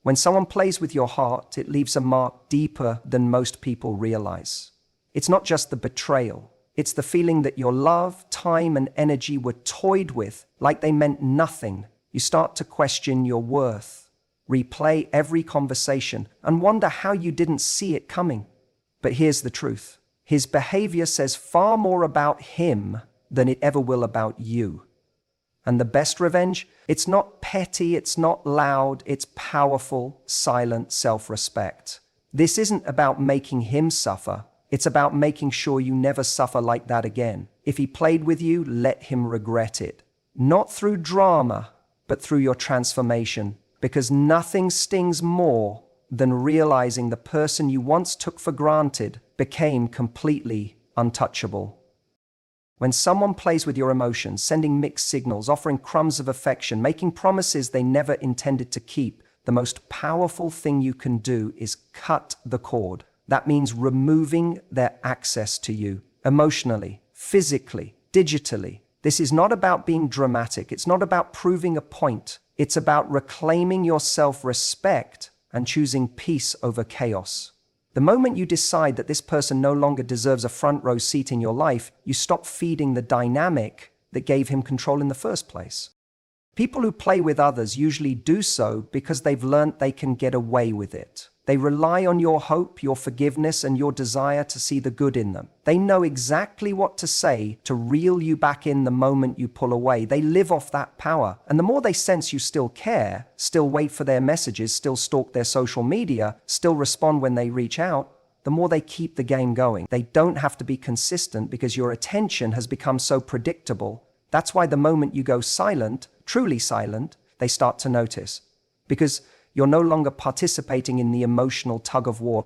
When someone plays with your heart, it leaves a mark deeper than most people realize. It's not just the betrayal. It's the feeling that your love, time, and energy were toyed with like they meant nothing. You start to question your worth, replay every conversation, and wonder how you didn't see it coming. But here's the truth. His behavior says far more about him than it ever will about you. And the best revenge? It's not petty, it's not loud, it's powerful, silent self-respect. This isn't about making him suffer. It's about making sure you never suffer like that again. If he played with you, let him regret it. Not through drama, but through your transformation. Because nothing stings more than realizing the person you once took for granted became completely untouchable. When someone plays with your emotions, sending mixed signals, offering crumbs of affection, making promises they never intended to keep, the most powerful thing you can do is cut the cord. That means removing their access to you, emotionally, physically, digitally. This is not about being dramatic. It's not about proving a point. It's about reclaiming your self-respect and choosing peace over chaos. The moment you decide that this person no longer deserves a front row seat in your life, you stop feeding the dynamic that gave him control in the first place. People who play with others usually do so because they've learned they can get away with it. They rely on your hope, your forgiveness, and your desire to see the good in them. They know exactly what to say to reel you back in the moment you pull away. They live off that power. And the more they sense you still care, still wait for their messages, still stalk their social media, still respond when they reach out, the more they keep the game going. They don't have to be consistent because your attention has become so predictable. That's why the moment you go silent, truly silent, they start to notice. Because you're no longer participating in the emotional tug of war.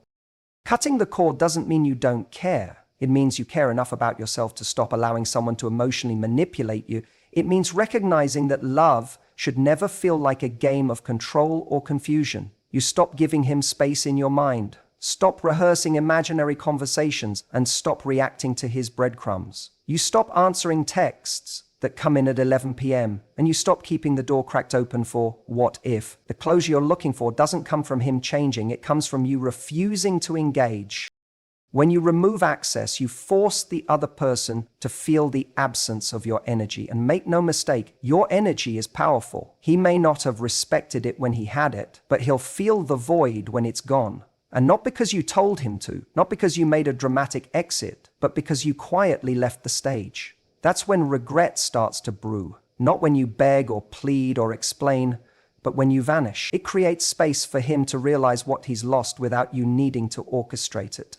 Cutting the cord doesn't mean you don't care. It means you care enough about yourself to stop allowing someone to emotionally manipulate you. It means recognizing that love should never feel like a game of control or confusion. You stop giving him space in your mind. Stop rehearsing imaginary conversations and stop reacting to his breadcrumbs. You stop answering texts that come in at 11 p.m. and you stop keeping the door cracked open for what if. The closure you're looking for doesn't come from him changing, it comes from you refusing to engage. When you remove access, you force the other person to feel the absence of your energy. And make no mistake, your energy is powerful. He may not have respected it when he had it, but he'll feel the void when it's gone. And not because you told him to, not because you made a dramatic exit, but because you quietly left the stage. That's when regret starts to brew. Not when you beg or plead or explain, but when you vanish. It creates space for him to realize what he's lost without you needing to orchestrate it.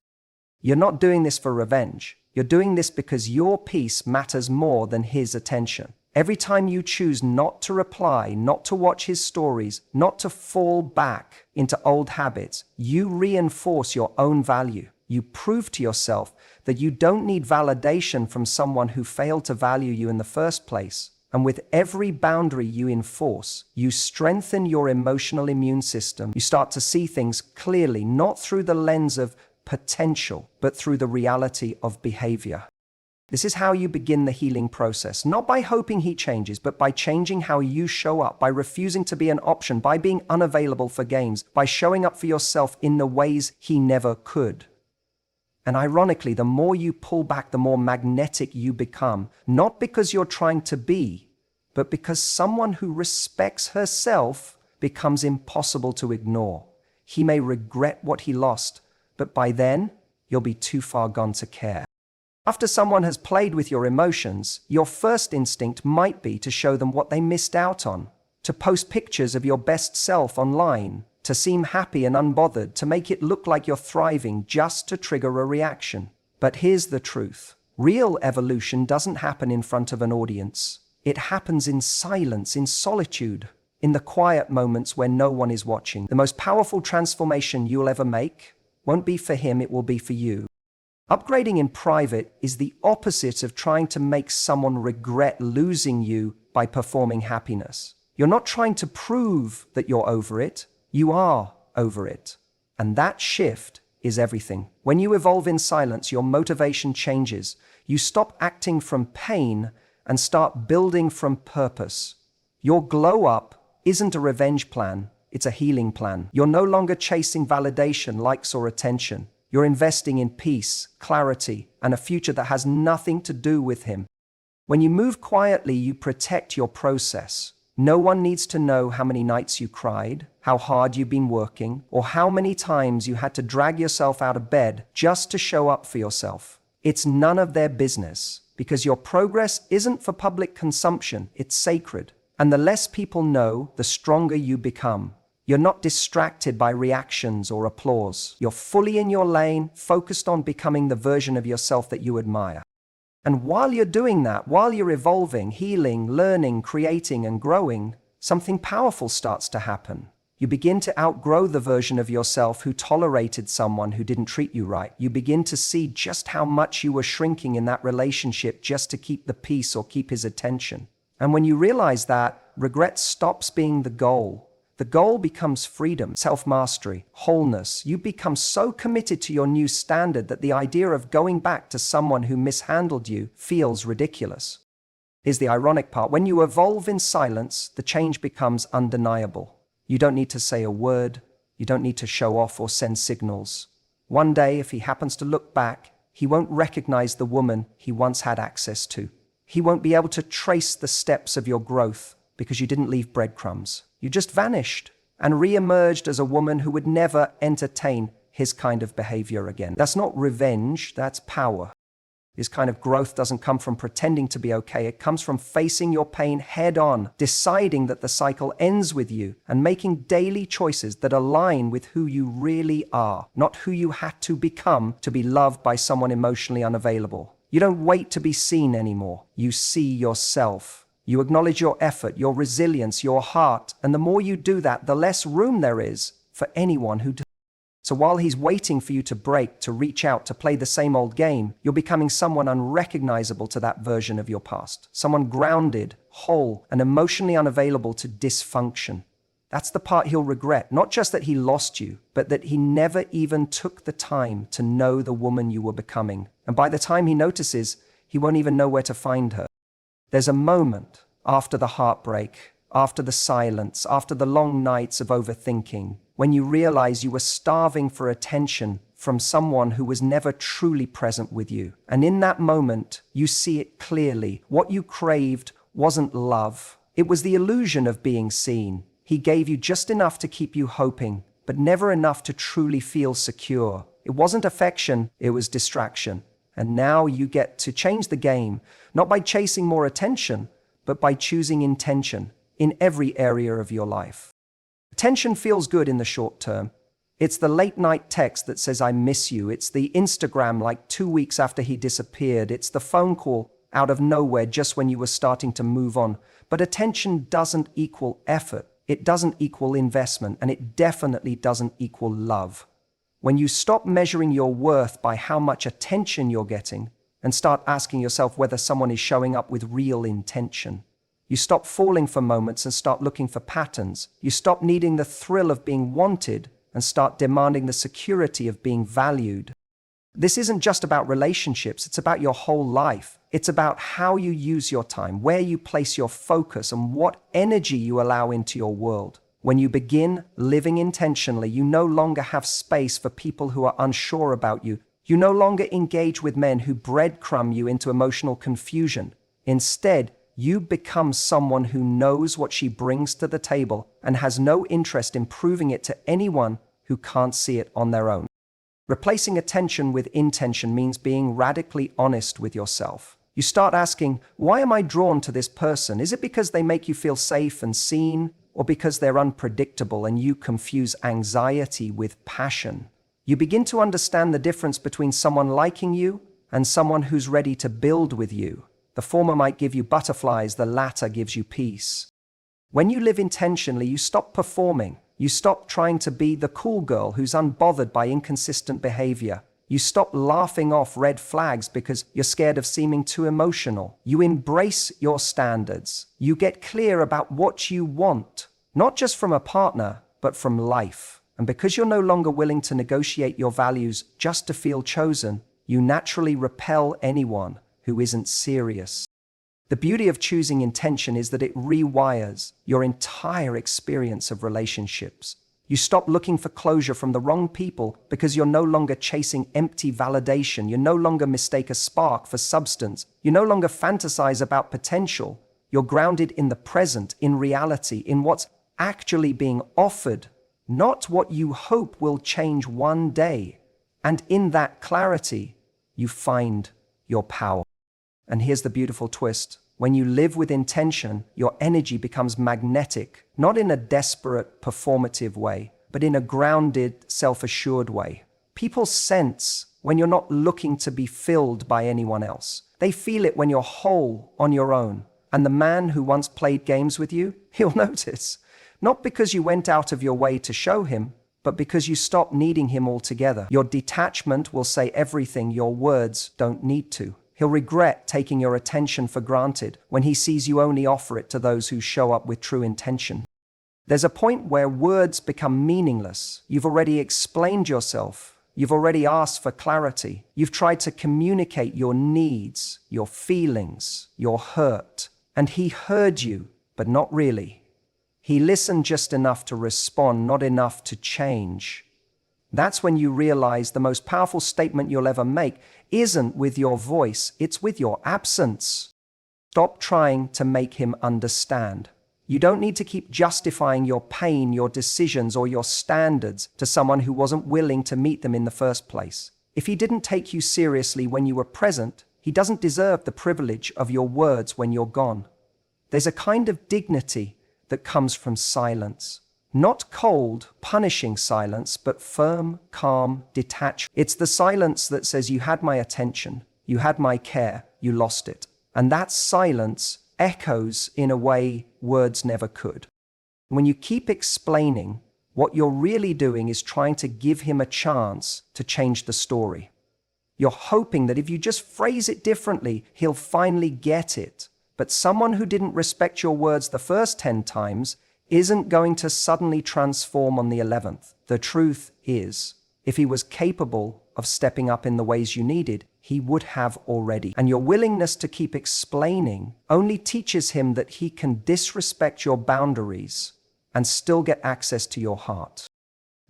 You're not doing this for revenge. You're doing this because your peace matters more than his attention. Every time you choose not to reply, not to watch his stories, not to fall back into old habits, you reinforce your own value. You prove to yourself that you don't need validation from someone who failed to value you in the first place. And with every boundary you enforce, you strengthen your emotional immune system. You start to see things clearly, not through the lens of potential, but through the reality of behavior. This is how you begin the healing process, not by hoping he changes, but by changing how you show up, by refusing to be an option, by being unavailable for games, by showing up for yourself in the ways he never could. And ironically, the more you pull back, the more magnetic you become, not because you're trying to be, but because someone who respects herself becomes impossible to ignore. He may regret what he lost, but by then, you'll be too far gone to care. After someone has played with your emotions, your first instinct might be to show them what they missed out on, to post pictures of your best self online, to seem happy and unbothered, to make it look like you're thriving just to trigger a reaction. But here's the truth. Real evolution doesn't happen in front of an audience. It happens in silence, in solitude, in the quiet moments where no one is watching. The most powerful transformation you'll ever make won't be for him, it will be for you. Upgrading in private is the opposite of trying to make someone regret losing you by performing happiness. You're not trying to prove that you're over it. You are over it. And that shift is everything. When you evolve in silence, your motivation changes. You stop acting from pain and start building from purpose. Your glow up isn't a revenge plan. It's a healing plan. You're no longer chasing validation, likes, or attention. You're investing in peace, clarity, and a future that has nothing to do with him. When you move quietly, you protect your process. No one needs to know how many nights you cried, how hard you've been working, or how many times you had to drag yourself out of bed just to show up for yourself. It's none of their business, because your progress isn't for public consumption, it's sacred. And the less people know, the stronger you become. You're not distracted by reactions or applause. You're fully in your lane, focused on becoming the version of yourself that you admire. And while you're doing that, while you're evolving, healing, learning, creating, and growing, something powerful starts to happen. You begin to outgrow the version of yourself who tolerated someone who didn't treat you right. You begin to see just how much you were shrinking in that relationship just to keep the peace or keep his attention. And when you realize that, regret stops being the goal. The goal becomes freedom, self-mastery, wholeness. You become so committed to your new standard that the idea of going back to someone who mishandled you feels ridiculous. Here's the ironic part. When you evolve in silence, the change becomes undeniable. You don't need to say a word. You don't need to show off or send signals. One day, if he happens to look back, he won't recognize the woman he once had access to. He won't be able to trace the steps of your growth because you didn't leave breadcrumbs. You just vanished and re-emerged as a woman who would never entertain his kind of behavior again. That's not revenge, that's power. This kind of growth doesn't come from pretending to be okay. It comes from facing your pain head on, deciding that the cycle ends with you, and making daily choices that align with who you really are, not who you had to become to be loved by someone emotionally unavailable. You don't wait to be seen anymore. You see yourself. You acknowledge your effort, your resilience, your heart, and the more you do that, the less room there is for anyone who does. So while he's waiting for you to break, to reach out, to play the same old game, you're becoming someone unrecognizable to that version of your past. Someone grounded, whole, and emotionally unavailable to dysfunction. That's the part he'll regret. Not just that he lost you, but that he never even took the time to know the woman you were becoming. And by the time he notices, he won't even know where to find her. There's a moment after the heartbreak, after the silence, after the long nights of overthinking, when you realize you were starving for attention from someone who was never truly present with you. And in that moment, you see it clearly. What you craved wasn't love. It was the illusion of being seen. He gave you just enough to keep you hoping, but never enough to truly feel secure. It wasn't affection, it was distraction. And now you get to change the game, not by chasing more attention, but by choosing intention in every area of your life. Attention feels good in the short term. It's the late night text that says, I miss you. It's the Instagram like 2 weeks after he disappeared. It's the phone call out of nowhere just when you were starting to move on. But attention doesn't equal effort. It doesn't equal investment, and it definitely doesn't equal love. When you stop measuring your worth by how much attention you're getting and start asking yourself whether someone is showing up with real intention, you stop falling for moments and start looking for patterns. You stop needing the thrill of being wanted and start demanding the security of being valued. This isn't just about relationships, it's about your whole life. It's about how you use your time, where you place your focus, and what energy you allow into your world. When you begin living intentionally, you no longer have space for people who are unsure about you. You no longer engage with men who breadcrumb you into emotional confusion. Instead, you become someone who knows what she brings to the table and has no interest in proving it to anyone who can't see it on their own. Replacing attention with intention means being radically honest with yourself. You start asking, why am I drawn to this person? Is it because they make you feel safe and seen? Or because they're unpredictable and you confuse anxiety with passion? You begin to understand the difference between someone liking you and someone who's ready to build with you. The former might give you butterflies, the latter gives you peace. When you live intentionally, you stop performing. You stop trying to be the cool girl who's unbothered by inconsistent behavior. You stop laughing off red flags because you're scared of seeming too emotional. You embrace your standards. You get clear about what you want, not just from a partner, but from life. And because you're no longer willing to negotiate your values just to feel chosen, you naturally repel anyone who isn't serious. The beauty of choosing intention is that it rewires your entire experience of relationships. You stop looking for closure from the wrong people because you're no longer chasing empty validation. You no longer mistake a spark for substance. You no longer fantasize about potential. You're grounded in the present, in reality, in what's actually being offered, not what you hope will change one day. And in that clarity, you find your power. And here's the beautiful twist. When you live with intention, your energy becomes magnetic, not in a desperate, performative way, but in a grounded, self-assured way. People sense when you're not looking to be filled by anyone else. They feel it when you're whole on your own. And the man who once played games with you, he'll notice. Not because you went out of your way to show him, but because you stopped needing him altogether. Your detachment will say everything your words don't need to. He'll regret taking your attention for granted when he sees you only offer it to those who show up with true intention. There's a point where words become meaningless. You've already explained yourself. You've already asked for clarity. You've tried to communicate your needs, your feelings, your hurt. And he heard you, but not really. He listened just enough to respond, not enough to change. That's when you realize the most powerful statement you'll ever make isn't with your voice, it's with your absence. Stop trying to make him understand. You don't need to keep justifying your pain, your decisions, or your standards to someone who wasn't willing to meet them in the first place. If he didn't take you seriously when you were present, he doesn't deserve the privilege of your words when you're gone. There's a kind of dignity that comes from silence. Not cold, punishing silence, but firm, calm, detached. It's the silence that says, you had my attention, you had my care, you lost it. And that silence echoes in a way words never could. When you keep explaining, what you're really doing is trying to give him a chance to change the story. You're hoping that if you just phrase it differently, he'll finally get it. But someone who didn't respect your words the first 10 times isn't going to suddenly transform on the 11th. The truth is, if he was capable of stepping up in the ways you needed, he would have already. And your willingness to keep explaining only teaches him that he can disrespect your boundaries and still get access to your heart.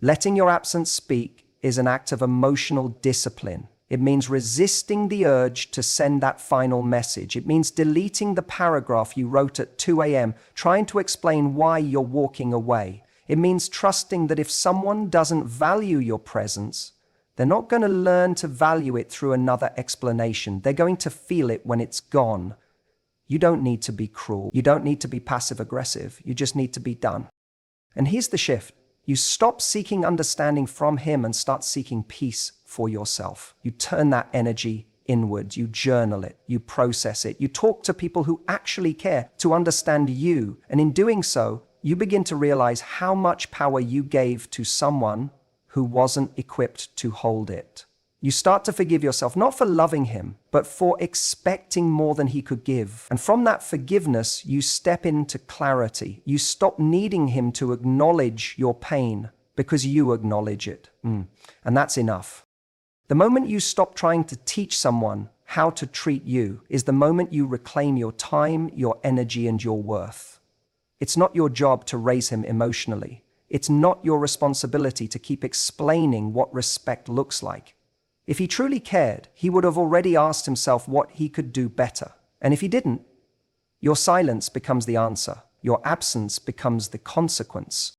Letting your absence speak is an act of emotional discipline. It means resisting the urge to send that final message. It means deleting the paragraph you wrote at 2 a.m., trying to explain why you're walking away. It means trusting that if someone doesn't value your presence, they're not going to learn to value it through another explanation. They're going to feel it when it's gone. You don't need to be cruel. You don't need to be passive-aggressive. You just need to be done. And here's the shift. You stop seeking understanding from him and start seeking peace for yourself. You turn that energy inward, you journal it, you process it, you talk to people who actually care to understand you. And in doing so, you begin to realize how much power you gave to someone who wasn't equipped to hold it. You start to forgive yourself, not for loving him, but for expecting more than he could give. And from that forgiveness, you step into clarity. You stop needing him to acknowledge your pain because you acknowledge it. And that's enough. The moment you stop trying to teach someone how to treat you is the moment you reclaim your time, your energy, and your worth. It's not your job to raise him emotionally. It's not your responsibility to keep explaining what respect looks like. If he truly cared, he would have already asked himself what he could do better. And if he didn't, your silence becomes the answer. Your absence becomes the consequence.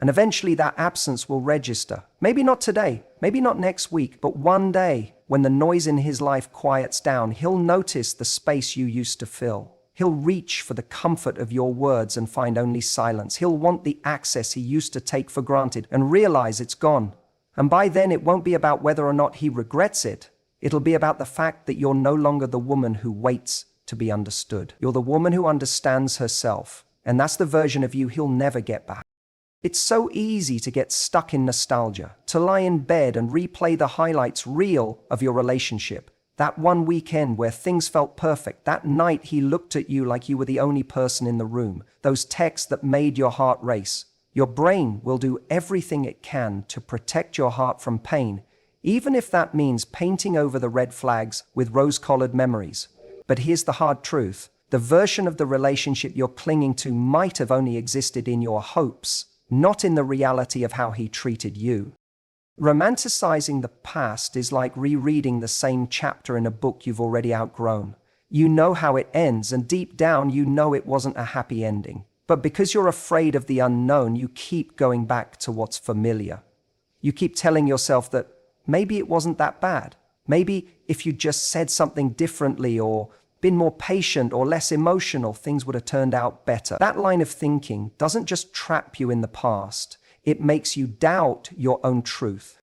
And eventually that absence will register. Maybe not today, maybe not next week, but one day, when the noise in his life quiets down, he'll notice the space you used to fill. He'll reach for the comfort of your words and find only silence. He'll want the access he used to take for granted and realize it's gone. And by then, it won't be about whether or not he regrets it. It'll be about the fact that you're no longer the woman who waits to be understood. You're the woman who understands herself. And that's the version of you he'll never get back. It's so easy to get stuck in nostalgia, to lie in bed and replay the highlights reel of your relationship. That one weekend where things felt perfect, that night he looked at you like you were the only person in the room, those texts that made your heart race. Your brain will do everything it can to protect your heart from pain, even if that means painting over the red flags with rose-colored memories. But here's the hard truth. The version of the relationship you're clinging to might have only existed in your hopes, not in the reality of how he treated you. Romanticizing the past is like rereading the same chapter in a book you've already outgrown. You know how it ends, and deep down you know it wasn't a happy ending. But because you're afraid of the unknown, you keep going back to what's familiar. You keep telling yourself that maybe it wasn't that bad. Maybe if you just said something differently or been more patient or less emotional, things would have turned out better. That line of thinking doesn't just trap you in the past, it makes you doubt your own truth.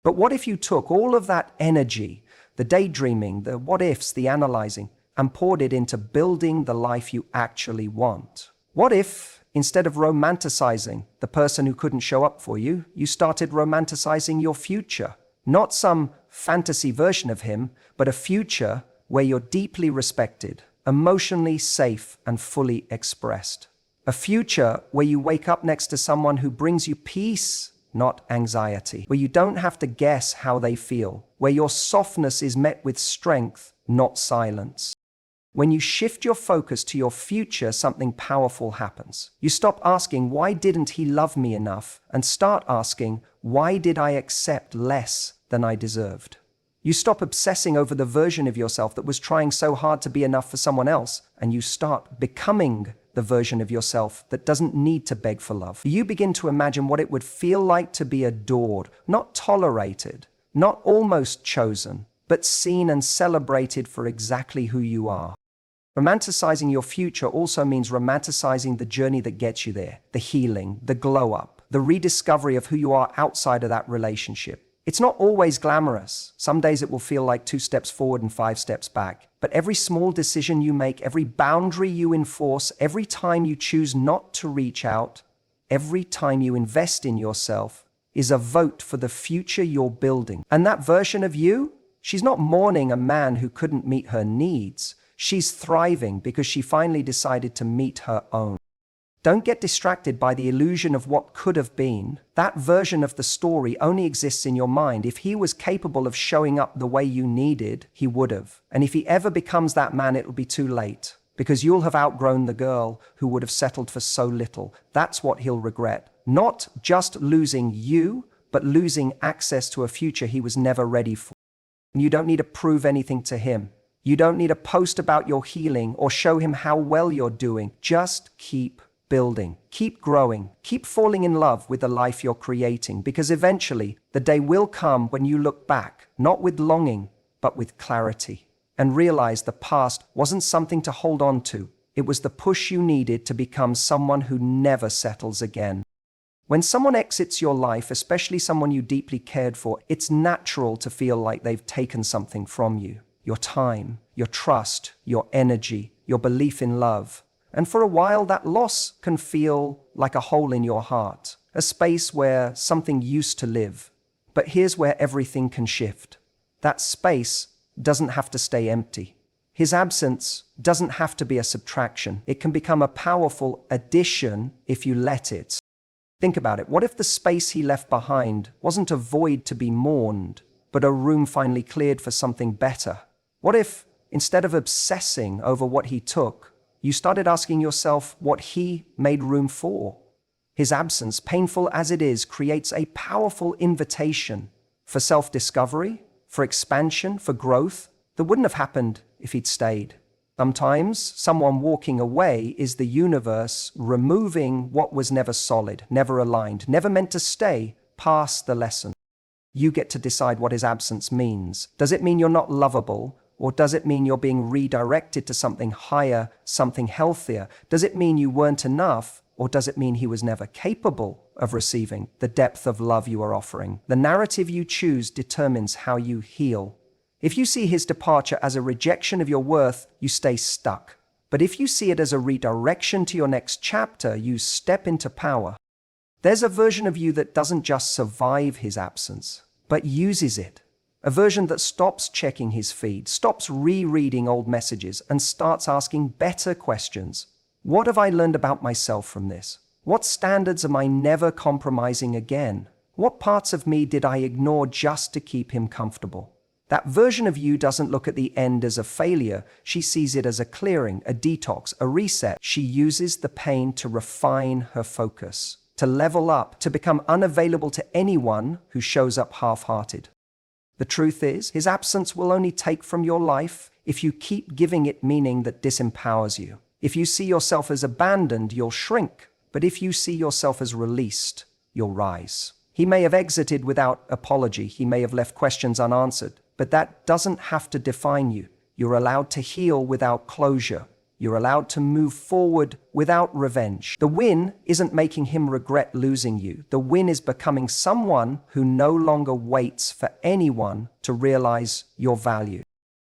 But what if you took all of that energy, the daydreaming, the what ifs, the analyzing, and poured it into building the life you actually want? What if, instead of romanticizing the person who couldn't show up for you, you started romanticizing your future? Not some fantasy version of him, but a future where you're deeply respected, emotionally safe, and fully expressed. A future where you wake up next to someone who brings you peace, not anxiety. Where you don't have to guess how they feel. Where your softness is met with strength, not silence. When you shift your focus to your future, something powerful happens. You stop asking, why didn't he love me enough? And start asking, why did I accept less than I deserved? You stop obsessing over the version of yourself that was trying so hard to be enough for someone else, and you start becoming the version of yourself that doesn't need to beg for love. You begin to imagine what it would feel like to be adored, not tolerated, not almost chosen, but seen and celebrated for exactly who you are. Romanticizing your future also means romanticizing the journey that gets you there, the healing, the glow up, the rediscovery of who you are outside of that relationship. It's not always glamorous. Some days it will feel like 2 steps forward and 5 steps back. But every small decision you make, every boundary you enforce, every time you choose not to reach out, every time you invest in yourself, is a vote for the future you're building. And that version of you, she's not mourning a man who couldn't meet her needs. She's thriving because she finally decided to meet her own. Don't get distracted by the illusion of what could have been. That version of the story only exists in your mind. If he was capable of showing up the way you needed, he would have. And if he ever becomes that man, it'll be too late, because you'll have outgrown the girl who would have settled for so little. That's what he'll regret. Not just losing you, but losing access to a future he was never ready for. And you don't need to prove anything to him. You don't need to post about your healing or show him how well you're doing. Just keep building, keep growing, keep falling in love with the life you're creating, because eventually the day will come when you look back, not with longing, but with clarity, and realize the past wasn't something to hold on to. It was the push you needed to become someone who never settles again. When someone exits your life, especially someone you deeply cared for, it's natural to feel like they've taken something from you. Your time, your trust, your energy, your belief in love. And for a while, that loss can feel like a hole in your heart, a space where something used to live. But here's where everything can shift. That space doesn't have to stay empty. His absence doesn't have to be a subtraction. It can become a powerful addition if you let it. Think about it. What if the space he left behind wasn't a void to be mourned, but a room finally cleared for something better? What if, instead of obsessing over what he took, you started asking yourself what he made room for? His absence, painful as it is, creates a powerful invitation for self-discovery, for expansion, for growth that wouldn't have happened if he'd stayed. Sometimes someone walking away is the universe removing what was never solid, never aligned, never meant to stay past the lesson. You get to decide what his absence means. Does it mean you're not lovable? Or does it mean you're being redirected to something higher, something healthier? Does it mean you weren't enough? Or does it mean he was never capable of receiving the depth of love you are offering? The narrative you choose determines how you heal. If you see his departure as a rejection of your worth, you stay stuck. But if you see it as a redirection to your next chapter, you step into power. There's a version of you that doesn't just survive his absence, but uses it. A version that stops checking his feed, stops rereading old messages, and starts asking better questions. What have I learned about myself from this? What standards am I never compromising again? What parts of me did I ignore just to keep him comfortable? That version of you doesn't look at the end as a failure. She sees it as a clearing, a detox, a reset. She uses the pain to refine her focus, to level up, to become unavailable to anyone who shows up half-hearted. The truth is, his absence will only take from your life if you keep giving it meaning that disempowers you. If you see yourself as abandoned, you'll shrink. But if you see yourself as released, you'll rise. He may have exited without apology. He may have left questions unanswered. But that doesn't have to define you. You're allowed to heal without closure. You're allowed to move forward without revenge. The win isn't making him regret losing you. The win is becoming someone who no longer waits for anyone to realize your value.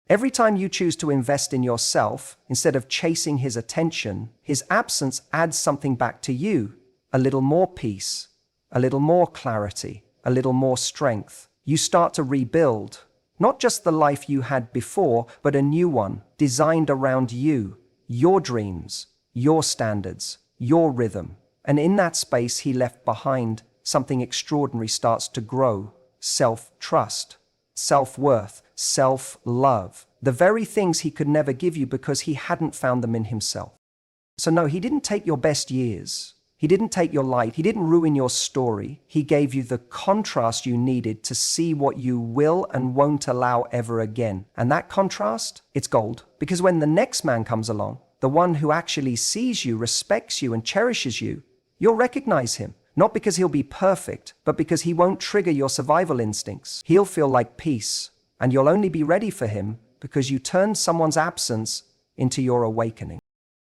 Every time you choose to invest in yourself, instead of chasing his attention, his absence adds something back to you. A little more peace, a little more clarity, a little more strength. You start to rebuild, not just the life you had before, but a new one, designed around you, your dreams, your standards, your rhythm. And in that space he left behind, something extraordinary starts to grow. Self-trust, self-worth, self-love. The very things he could never give you because he hadn't found them in himself. So no, he didn't take your best years. He didn't take your light. He didn't ruin your story. He gave you the contrast you needed to see what you will and won't allow ever again. And that contrast, it's gold. Because when the next man comes along, the one who actually sees you, respects you, and cherishes you, you'll recognize him. Not because he'll be perfect, but because he won't trigger your survival instincts. He'll feel like peace, and you'll only be ready for him because you turned someone's absence into your awakening.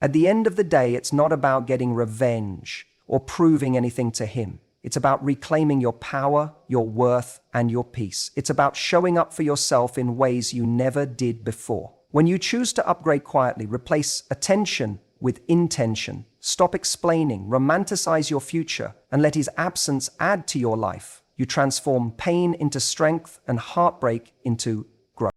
At the end of the day, it's not about getting revenge or proving anything to him. It's about reclaiming your power, your worth, and your peace. It's about showing up for yourself in ways you never did before. When you choose to upgrade quietly, replace attention with intention, stop explaining, romanticize your future, and let his absence add to your life, you transform pain into strength and heartbreak into growth.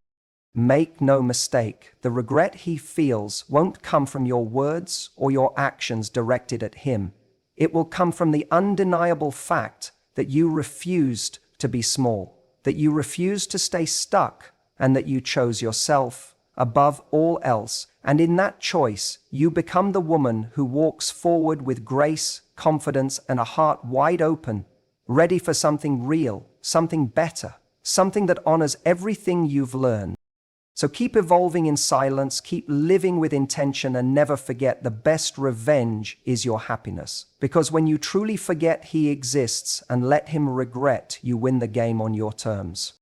Make no mistake, the regret he feels won't come from your words or your actions directed at him. It will come from the undeniable fact that you refused to be small, that you refused to stay stuck, and that you chose yourself above all else. And in that choice, you become the woman who walks forward with grace, confidence, and a heart wide open, ready for something real, something better, something that honors everything you've learned. So keep evolving in silence, keep living with intention, and never forget the best revenge is your happiness. Because when you truly forget he exists and let him regret, you win the game on your terms.